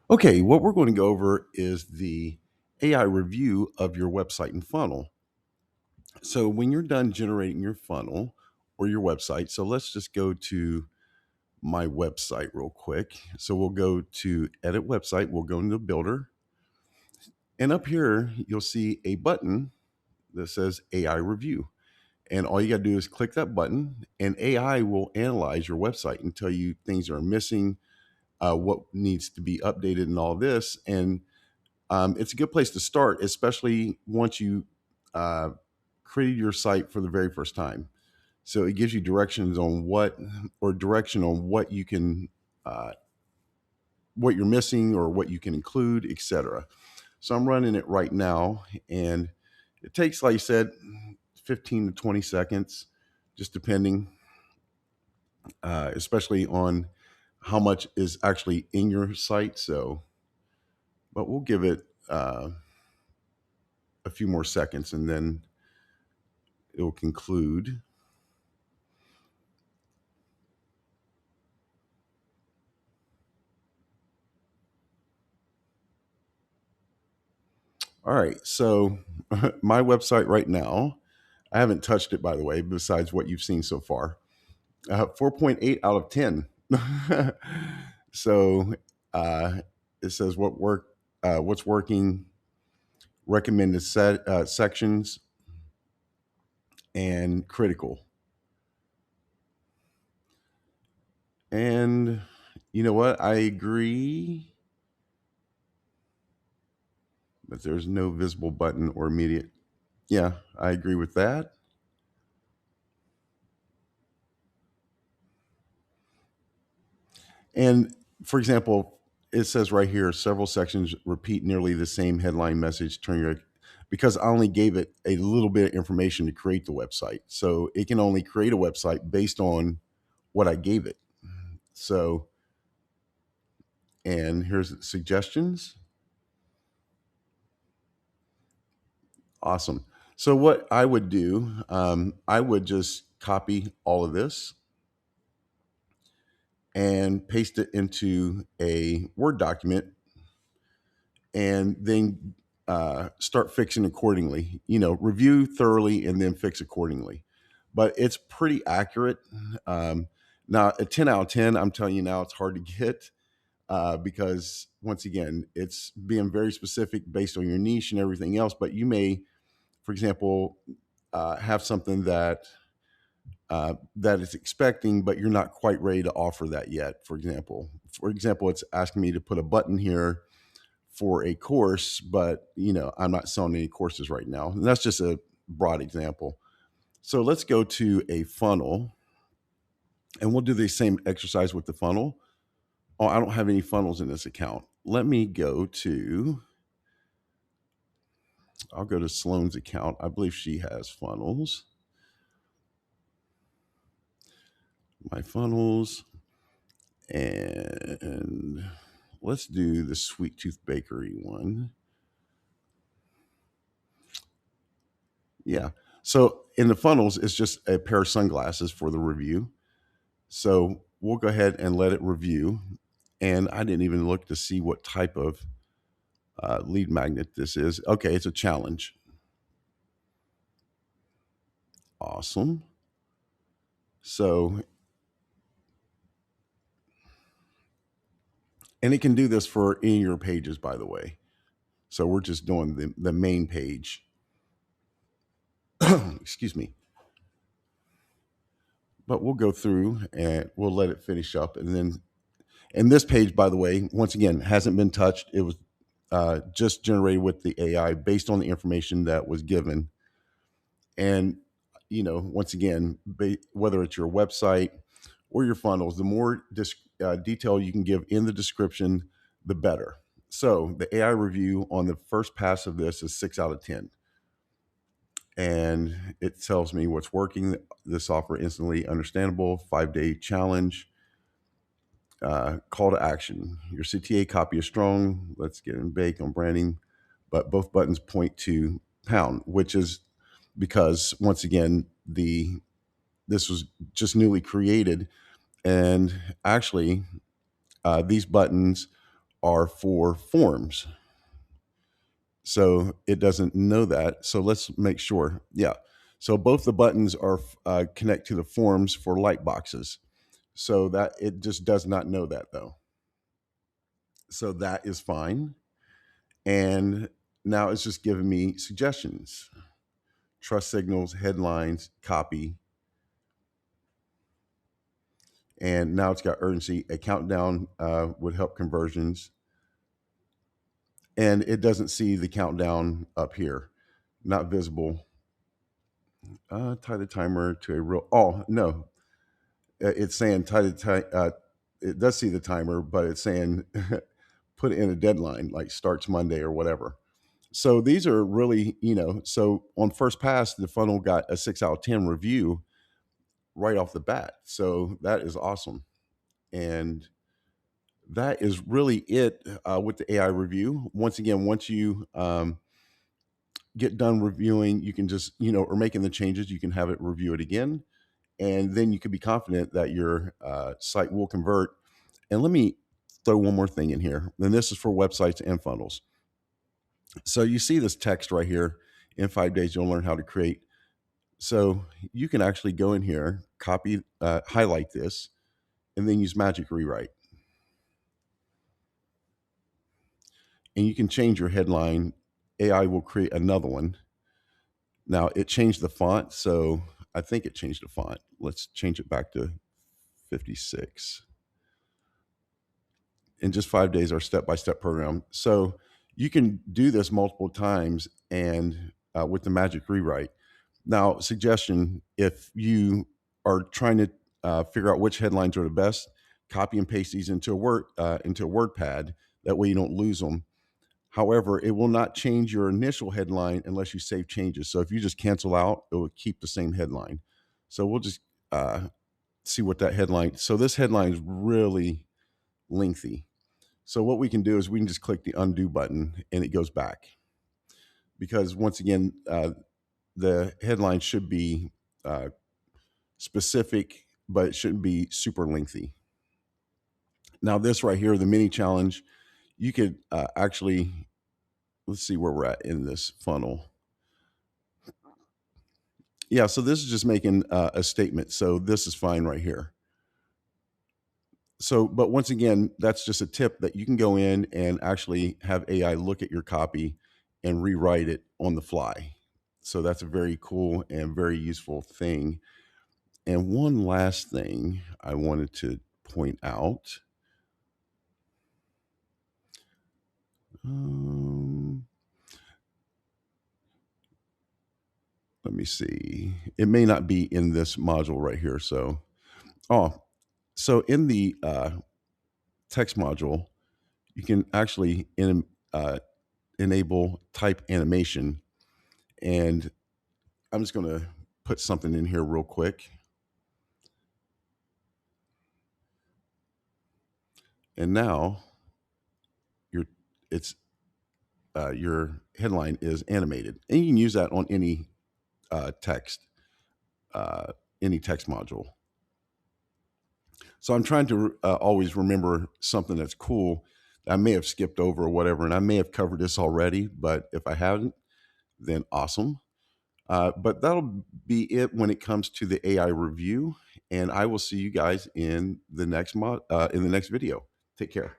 Okay, what we're going to go over is the AI review of your website and funnel. So when you're done generating your funnel or your website, so let's just go to my website real quick. So we'll go to edit website, we'll go into builder, and up here you'll see a button that says AI review. And all you got to do is click that button, and AI will analyze your website and tell you things are missing, what needs to be updated, and all this. And it's a good place to start, especially once you uh, created your site for the very first time. So it gives you direction on what you can, uh, what you're missing or what you can include, etc. So I'm running it right now, and it takes, like I said, 15 to 20 seconds, just depending, especially on how much is actually in your site. So, but we'll give it a few more seconds, and then it will conclude. All right. So my website right now, I haven't touched it, by the way, besides what you've seen so far. 4.8 out of 10. So uh, it says what's working, recommended sections, and critical. And you know what? I agree, but there's no visible button or immediate. Yeah, I agree with that. And for example, it says right here several sections repeat nearly the same headline message. Because I only gave it a little bit of information to create the website. So it can only create a website based on what I gave it. So, and here's suggestions. Awesome. So what I would do, I would just copy all of this and paste it into a Word document, and then start fixing accordingly. Review thoroughly and then fix accordingly. But it's pretty accurate. Um, Now, a 10 out of 10, I'm telling you now, it's hard to get, because once again, it's being very specific based on your niche and everything else. But you may, for example, have something that it's expecting, but you're not quite ready to offer that yet. For example, it's asking me to put a button here for a course, but I'm not selling any courses right now. And that's just a broad example. So let's go to a funnel, and we'll do the same exercise with the funnel. Oh, I don't have any funnels in this account. I'll go to Sloan's account. I believe she has funnels. My funnels, and let's do the Sweet Tooth Bakery one. Yeah. So in the funnels, it's just a pair of sunglasses for the review. So we'll go ahead and let it review. And I didn't even look to see what type of lead magnet this is. Okay, it's a challenge. Awesome. So, and it can do this for any of your pages, by the way. So we're just doing the main page. Excuse me. But we'll go through and we'll let it finish up. And this page, by the way, once again, hasn't been touched. It was just generated with the AI based on the information that was given. And, once again, whether it's your website or your funnels, the more detail you can give in the description, the better. So the AI review on the first pass of this is 6 out of 10. And it tells me what's working. The software instantly understandable, 5-day challenge, call to action. Your CTA copy is strong. Let's get in bake on branding. But both buttons point to pound, which is because once again, this was just newly created. And actually, these buttons are for forms. So it doesn't know that. So let's make sure. Yeah. So both the buttons are connect to the forms for light boxes. So that it just does not know that though. So that is fine. And now it's just giving me suggestions: trust signals, headlines, copy. And now it's got urgency. A countdown would help conversions. And it doesn't see the countdown up here, not visible. Tie the timer to a real. Oh no, it's saying tie the time. It does see the timer, but it's saying put in a deadline, like starts Monday or whatever. So these are really, so on first pass, the funnel got a 6 out of 10 review right off the bat. So that is awesome. And that is really it with the AI review. Once again, once you get done reviewing, you can just, or making the changes, you can have it review it again. And then you can be confident that your site will convert. And let me throw one more thing in here. And this is for websites and funnels. So you see this text right here: in 5 days, you'll learn how to create. So you can actually go in here, copy, highlight this, and then use Magic Rewrite. And you can change your headline. AI will create another one. Now it changed the font, so I think it changed the font. Let's change it back to 56. In just 5 days, our step-by-step program. So you can do this multiple times, and with the Magic Rewrite. Now, suggestion: if you are trying to figure out which headlines are the best, copy and paste these into a WordPad. That way, you don't lose them. However, it will not change your initial headline unless you save changes. So if you just cancel out, it will keep the same headline. So we'll just see what that headline. So this headline is really lengthy. So what we can do is we can just click the undo button and it goes back. Because once again, the headline should be specific, but it shouldn't be super lengthy. Now this right here, the mini challenge, you could actually, let's see where we're at in this funnel. Yeah, so this is just making a statement. So this is fine right here. So, but once again, that's just a tip that you can go in and actually have AI look at your copy and rewrite it on the fly. So that's a very cool and very useful thing. And one last thing I wanted to point out. Let me see. It may not be in this module right here. So, so in the text module, you can actually enable type animation. And I'm just going to put something in here real quick. And now your headline is animated, and you can use that on any text module. So I'm trying to always remember something that's cool that I may have skipped over or whatever, and I may have covered this already, but if I haven't, then awesome. But that'll be it when it comes to the AI review, and I will see you guys in the next video. Take care.